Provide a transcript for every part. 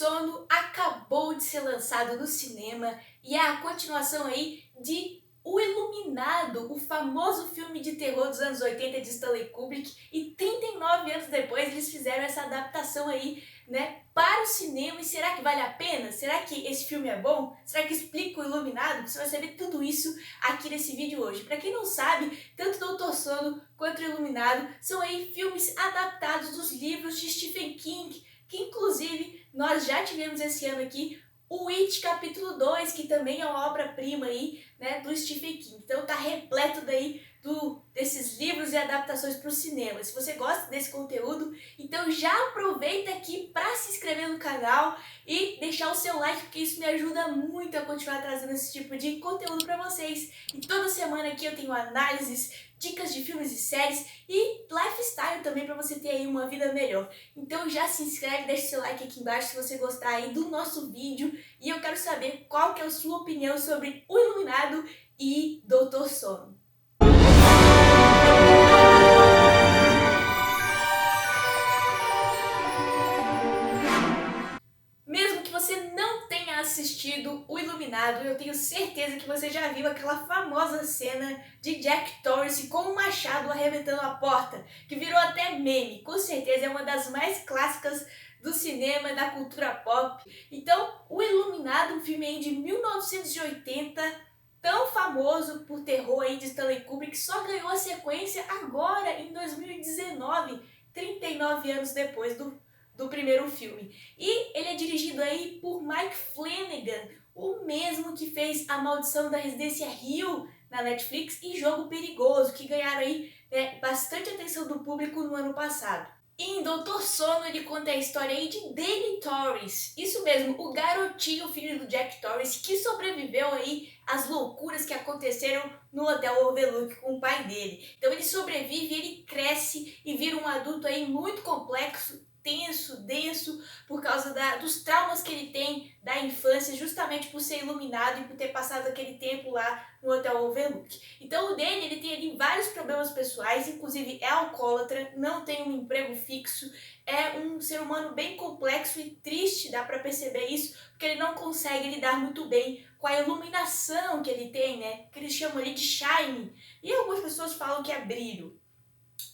Sono acabou de ser lançado no cinema e é a continuação aí de O Iluminado, o famoso filme de terror dos anos 80 de Stanley Kubrick, e 39 anos depois eles fizeram essa adaptação aí, né, para o cinema. E será que vale a pena? Será que esse filme é bom? Será que explica o Iluminado? Você vai saber tudo isso aqui nesse vídeo hoje. Para quem não sabe, tanto Doutor Sono quanto o Iluminado são aí filmes adaptados dos livros de Stephen King, que inclusive nós já tivemos esse ano aqui o It capítulo 2, que também é uma obra-prima aí, né, do Stephen King. Então tá repleto daí desses livros e adaptações para o cinema. Se você gosta desse conteúdo, então já aproveita aqui para se inscrever no canal e deixar o seu like, porque isso me ajuda muito a continuar trazendo esse tipo de conteúdo para vocês. E toda semana aqui eu tenho análises, dicas de filmes e séries e lifestyle também para você ter aí uma vida melhor. Então já se inscreve, deixa seu like aqui embaixo se você gostar aí do nosso vídeo, e eu quero saber qual que é a sua opinião sobre O Iluminado e Doutor Sono. Mesmo que você não tenha assistido O Iluminado, eu tenho certeza que você já viu aquela famosa cena de Jack Torrance com um machado arrebentando a porta, que virou até meme. Com certeza é uma das mais clássicas do cinema e da cultura pop. Então, O Iluminado, um filme aí de 1980, tão famoso por terror aí de Stanley Kubrick, só ganhou a sequência agora em 2019, 39 anos depois do primeiro filme. E ele é dirigido aí por Mike Flanagan, o mesmo que fez A Maldição da Residência Hill na Netflix e Jogo Perigoso, que ganharam aí, né, bastante atenção do público no ano passado. E em Doutor Sono ele conta a história aí de Danny Torrance, isso mesmo, o garotinho, filho do Jack Torrance, que sobreviveu aí às loucuras que aconteceram no Hotel Overlook com o pai dele. Então ele sobrevive, ele cresce e vira um adulto aí muito complexo, tenso, denso, por causa dos traumas que ele tem da infância, justamente por ser iluminado e por ter passado aquele tempo lá no Hotel Overlook. Então o Danny, ele tem ali vários problemas pessoais, inclusive é alcoólatra, não tem um emprego fixo, é um ser humano bem complexo e triste, dá pra perceber isso, porque ele não consegue lidar muito bem com a iluminação que ele tem, né, que eles chamam ali de shine, e algumas pessoas falam que é brilho.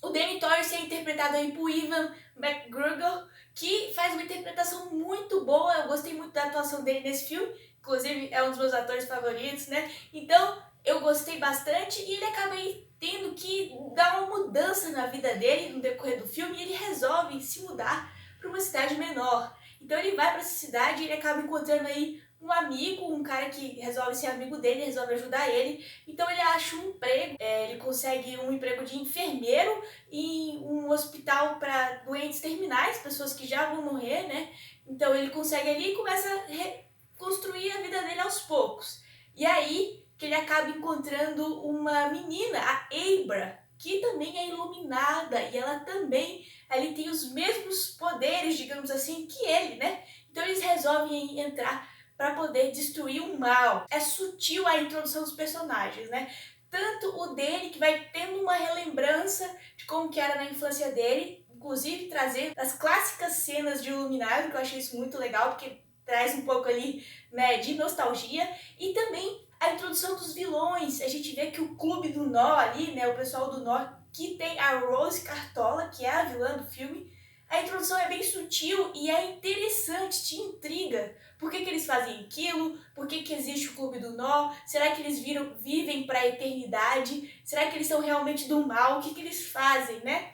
O Danny Torrance é interpretado aí por Ewan McGregor, que faz uma interpretação muito boa. Eu gostei muito da atuação dele nesse filme, inclusive é um dos meus atores favoritos, né? Então eu gostei bastante, e ele acaba aí tendo que dar uma mudança na vida dele no decorrer do filme, e ele resolve se mudar para uma cidade menor. Então ele vai para essa cidade e ele acaba encontrando aí um amigo, um cara que resolve ser amigo dele, resolve ajudar ele. Então ele acha um emprego, ele consegue um emprego de enfermeiro em um hospital para doentes terminais, pessoas que já vão morrer, né? Então ele consegue ali e começa a reconstruir a vida dele aos poucos. E aí que ele acaba encontrando uma menina, a Abra, que também é iluminada, e ela também ali tem os mesmos poderes, digamos assim, que ele, né? Então eles resolvem entrar para poder destruir o mal. É sutil a introdução dos personagens, né? Tanto o dele, que vai tendo uma relembrança de como que era na infância dele, inclusive trazer as clássicas cenas de Iluminado, que eu achei isso muito legal, porque traz um pouco ali, né, de nostalgia. E também a introdução dos vilões. A gente vê que o Clube do Nó ali, né, o pessoal do Nó, que tem a Rose Cartola, que é a vilã do filme. A introdução é bem sutil e é interessante, te intriga. Por que eles fazem aquilo? Por que existe o Clube do Nó? Será que eles vivem para a eternidade? Será que eles são realmente do mal? O que eles fazem, né?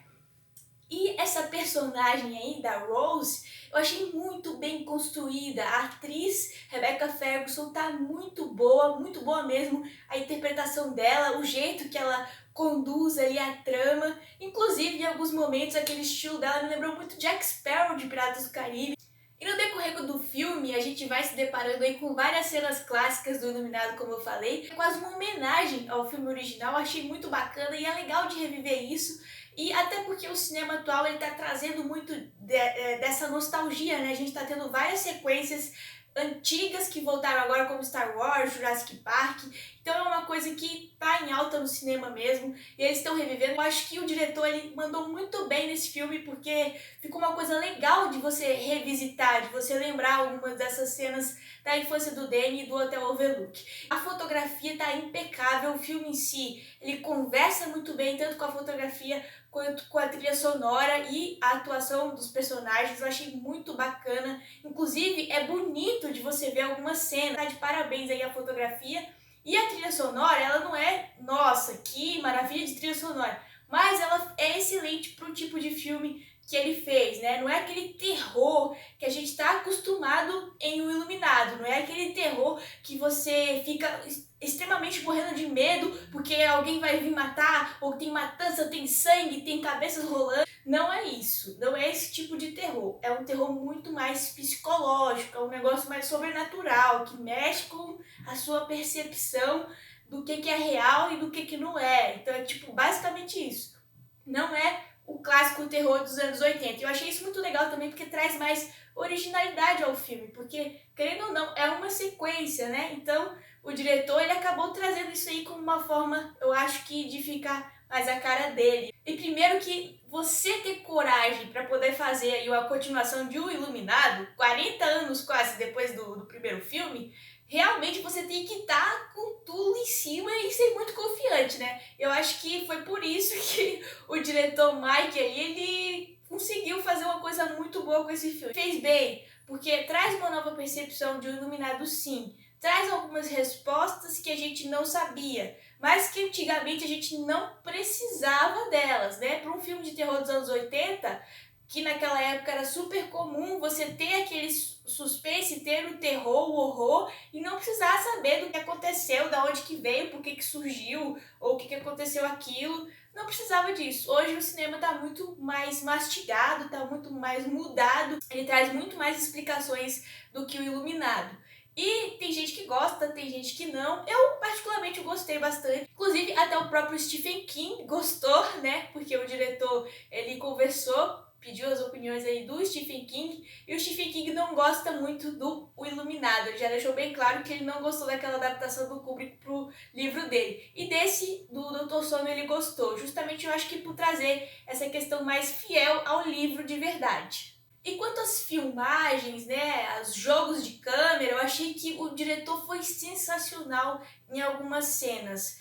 E essa personagem aí, da Rose, eu achei muito bem construída. A atriz Rebecca Ferguson tá muito boa mesmo. A interpretação dela, o jeito que ela conduz ali a trama. Inclusive, em alguns momentos, aquele estilo dela me lembrou muito Jack Sparrow de Piratas do Caribe. E no decorrer do filme, a gente vai se deparando aí com várias cenas clássicas do Iluminado, como eu falei. É quase uma homenagem ao filme original, achei muito bacana e é legal de reviver isso. E até porque o cinema atual ele tá trazendo muito dessa nostalgia, né? A gente tá tendo várias sequências antigas que voltaram agora, como Star Wars, Jurassic Park. Então é uma coisa que tá em alta no cinema mesmo, e eles estão revivendo. Eu acho que o diretor ele mandou muito bem nesse filme, porque ficou uma coisa legal de você revisitar, de você lembrar algumas dessas cenas da infância do Danny e do Hotel Overlook. A fotografia tá impecável, o filme em si, ele conversa muito bem, tanto com a fotografia quanto com a trilha sonora e a atuação dos personagens. Eu achei muito bacana. Inclusive, é bonito de você ver algumas cenas. Tá de parabéns aí a fotografia. E a trilha sonora, ela não é, nossa, que maravilha de trilha sonora, mas ela é excelente pro tipo de filme que ele fez, né? Não é aquele terror que a gente está acostumado em O Iluminado, não é aquele terror que você fica extremamente morrendo de medo porque alguém vai vir matar, ou tem matança, tem sangue, tem cabeças rolando. Não é isso, não é esse tipo de terror. É um terror muito mais psicológico, é um negócio mais sobrenatural, que mexe com a sua percepção do que é real e do que não é. Então é tipo basicamente isso. Não é o clássico terror dos anos 80. Eu achei isso muito legal também porque traz mais originalidade ao filme, porque querendo ou não, é uma sequência, né? Então o diretor ele acabou trazendo isso aí como uma forma, eu acho que de ficar mais a cara dele. E primeiro que você ter coragem para poder fazer aí uma continuação de O Iluminado, 40 anos quase depois do primeiro filme, realmente você tem que estar com tudo em cima e ser muito confiante, né? Eu acho que foi por isso que o diretor Mike aí, ele conseguiu fazer uma coisa muito boa com esse filme. Fez bem, porque traz uma nova percepção de O Iluminado, sim. Traz algumas respostas que a gente não sabia, mas que antigamente a gente não precisava delas, né? Para um filme de terror dos anos 80, que naquela época era super comum você ter aquele suspense, ter o terror, o horror, e não precisar saber do que aconteceu, da onde que veio, por que surgiu, ou o que aconteceu aquilo. Não precisava disso. Hoje o cinema está muito mais mastigado, está muito mais mudado, ele traz muito mais explicações do que o Iluminado. E tem gente que gosta, tem gente que não. Eu, particularmente, gostei bastante. Inclusive, até o próprio Stephen King gostou, né? Porque o diretor, ele conversou, pediu as opiniões aí do Stephen King, e o Stephen King não gosta muito do O Iluminado. Ele já deixou bem claro que ele não gostou daquela adaptação do Kubrick pro livro dele. E desse, do Dr. Sono, ele gostou. Justamente, eu acho que por trazer essa questão mais fiel ao livro de verdade. E quanto às filmagens, né, aos jogos de câmera, eu achei que o diretor foi sensacional em algumas cenas.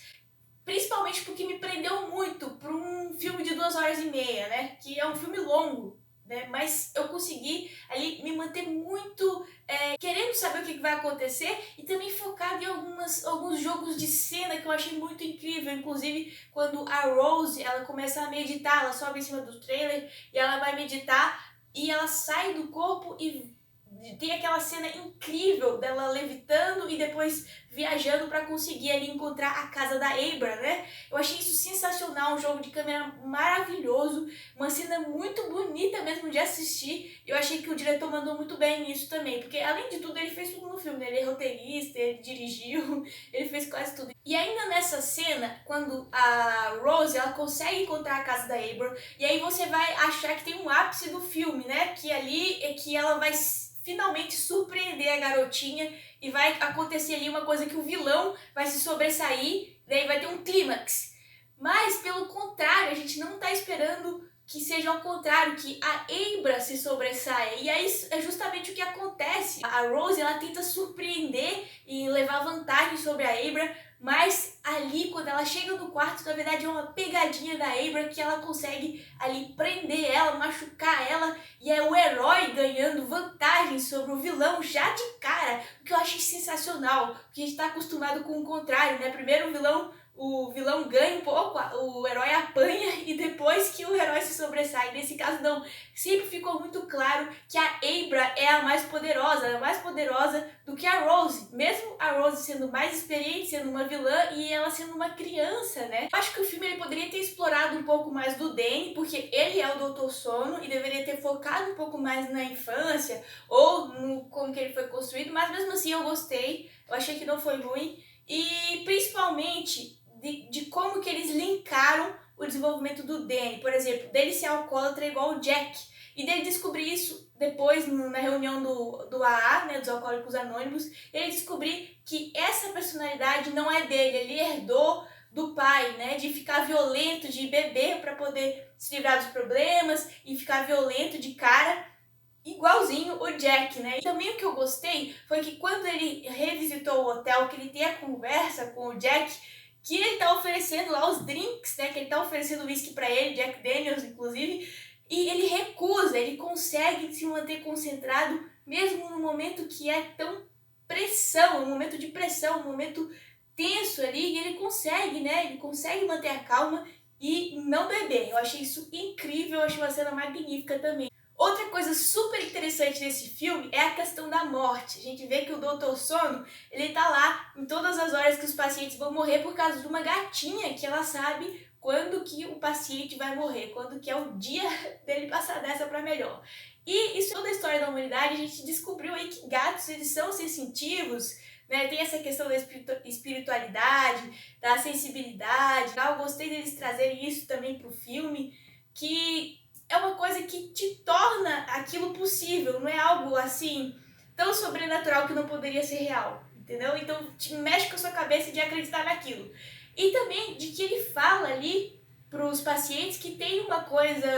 Principalmente porque me prendeu muito para um filme de 2 horas e meia, né? Que é um filme longo, né? Mas eu consegui ali me manter muito querendo saber o que vai acontecer e também focado em alguns jogos de cena que eu achei muito incrível. Inclusive, quando a Rose ela começa a meditar, ela sobe em cima do trailer e ela vai meditar e ela sai do corpo e tem aquela cena incrível dela levitando e depois viajando para conseguir ali encontrar a casa da Abra, né? Eu achei isso sensacional, um jogo de câmera maravilhoso, uma cena muito bonita mesmo de assistir. Eu achei que o diretor mandou muito bem nisso também, porque além de tudo ele fez tudo no filme, né? Ele é roteirista, ele dirigiu, ele fez quase tudo. E ainda nessa cena, quando a Rose ela consegue encontrar a casa da Abra, e aí você vai achar que tem um ápice do filme, né? Que ali é que ela vai finalmente surpreender a garotinha e vai acontecer ali uma coisa que o vilão vai se sobressair, daí vai ter um clímax. Mas, pelo contrário, a gente não tá esperando que seja ao contrário, que a Abra se sobressaia. E aí é justamente o que acontece. A Rose, ela tenta surpreender e levar vantagem sobre a Abra, mas ali, quando ela chega no quarto, na verdade é uma pegadinha da Abra que ela consegue ali prender ela, machucar ela, e é o herói ganhando vantagem sobre o vilão já de cara, o que eu achei sensacional, porque a gente tá acostumado com o contrário, né? Primeiro o vilão ganha um pouco, o herói apanha e depois que o herói se sobressai. Nesse caso não, sempre ficou muito claro que a Abra é a mais poderosa do que a Rose, mesmo a Rose sendo mais experiente, sendo uma vilã e ela sendo uma criança, né? Acho que o filme ele poderia ter explorado um pouco mais do Danny, porque ele é o Dr. Sono e deveria ter focado um pouco mais na infância ou no como que ele foi construído, mas mesmo assim eu gostei, eu achei que não foi ruim e principalmente de como que eles linkaram o desenvolvimento do Danny, por exemplo, dele ser alcoólatra igual o Jack. E dele descobrir isso depois na reunião do AA, né, dos Alcoólicos Anônimos, ele descobrir que essa personalidade não é dele, ele herdou do pai, né, de ficar violento, de beber para poder se livrar dos problemas e ficar violento de cara, igualzinho o Jack, né? E também o que eu gostei foi que quando ele revisitou o hotel, que ele tem a conversa com o Jack, que ele tá oferecendo lá os drinks, né? Que ele tá oferecendo whisky pra ele, Jack Daniels, inclusive, e ele recusa, ele consegue se manter concentrado, mesmo no momento que é tão pressão, um momento de pressão, um momento tenso ali, e ele consegue, né? Ele consegue manter a calma e não beber. Eu achei isso incrível, eu achei uma cena magnífica também. Outra coisa super interessante nesse filme é a questão da morte. A gente vê que o Dr. Sono, ele tá lá em todas as horas que os pacientes vão morrer por causa de uma gatinha que ela sabe quando que o paciente vai morrer, quando que é o dia dele passar dessa para melhor. E isso toda a história da humanidade, a gente descobriu aí que gatos, eles são sensitivos, né? Tem essa questão da espiritualidade, da sensibilidade. Eu gostei deles trazerem isso também pro filme, que é uma coisa que te torna aquilo possível, não é algo assim tão sobrenatural que não poderia ser real, entendeu? Então te mexe com a sua cabeça de acreditar naquilo. E também de que ele fala ali para os pacientes que tem uma coisa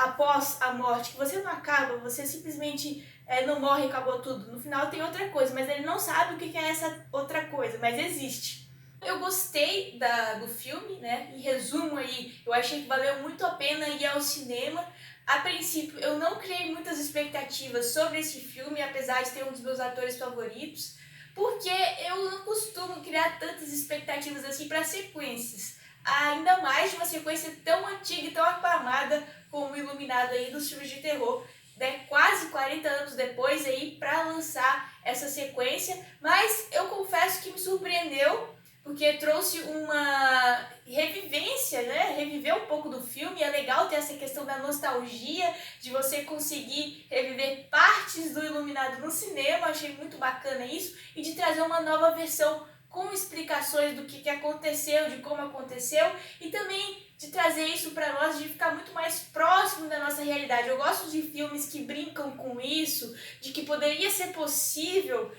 após a morte, que você não acaba, você simplesmente não morre e acabou tudo. No final tem outra coisa, mas ele não sabe o que é essa outra coisa, mas existe. Eu gostei do filme, né? Em resumo aí, eu achei que valeu muito a pena ir ao cinema. A princípio, eu não criei muitas expectativas sobre esse filme, apesar de ter um dos meus atores favoritos, porque eu não costumo criar tantas expectativas assim para sequências. Ainda mais de uma sequência tão antiga e tão aclamada como o Iluminado aí dos filmes de terror, né? Quase 40 anos depois aí para lançar essa sequência, mas eu confesso que me surpreendeu porque trouxe uma revivência, né? Reviveu um pouco do filme. É legal ter essa questão da nostalgia, de você conseguir reviver partes do Iluminado no cinema. Achei muito bacana isso. E de trazer uma nova versão com explicações do que aconteceu, de como aconteceu, e também de trazer isso para nós, de ficar muito mais próximo da nossa realidade. Eu gosto de filmes que brincam com isso, de que poderia ser possível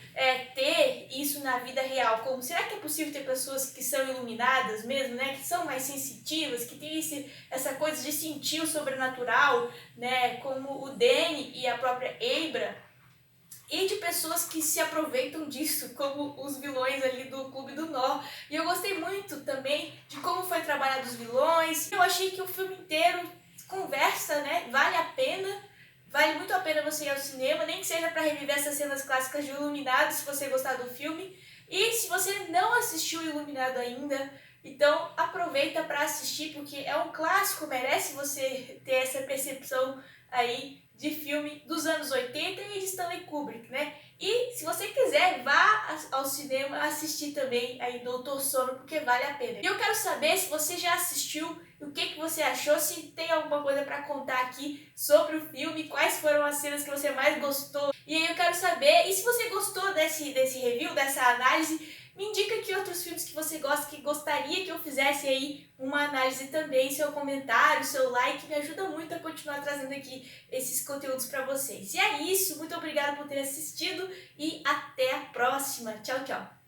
ter isso na vida real. Como será que é possível ter pessoas que são iluminadas mesmo, né? Que são mais sensitivas, que têm essa coisa de sentir o sobrenatural, né? Como o Danny e a própria Abra. E de pessoas que se aproveitam disso, como os vilões ali do Clube do Nó. E eu gostei muito também de como foi trabalhado os vilões. Eu achei que o filme inteiro conversa, né? Vale muito a pena você ir ao cinema, nem que seja para reviver essas cenas clássicas de Iluminado, se você gostar do filme. E se você não assistiu o Iluminado ainda, então aproveita para assistir, porque é um clássico, merece você ter essa percepção aí de filme dos anos 80 e de Stanley Kubrick, né? E se você quiser, vá ao cinema assistir também aí Doutor Sono, porque vale a pena. E eu quero saber se você já assistiu, o que você achou, se tem alguma coisa para contar aqui sobre o filme, quais foram as cenas que você mais gostou. E aí eu quero saber, e se você gostou desse review, dessa análise, me indica aqui outros filmes que você gosta, que gostaria que eu fizesse aí uma análise também. Seu comentário, seu like me ajuda muito a continuar trazendo aqui esses conteúdos para vocês. E é isso, muito obrigada por ter assistido e até a próxima. Tchau, tchau!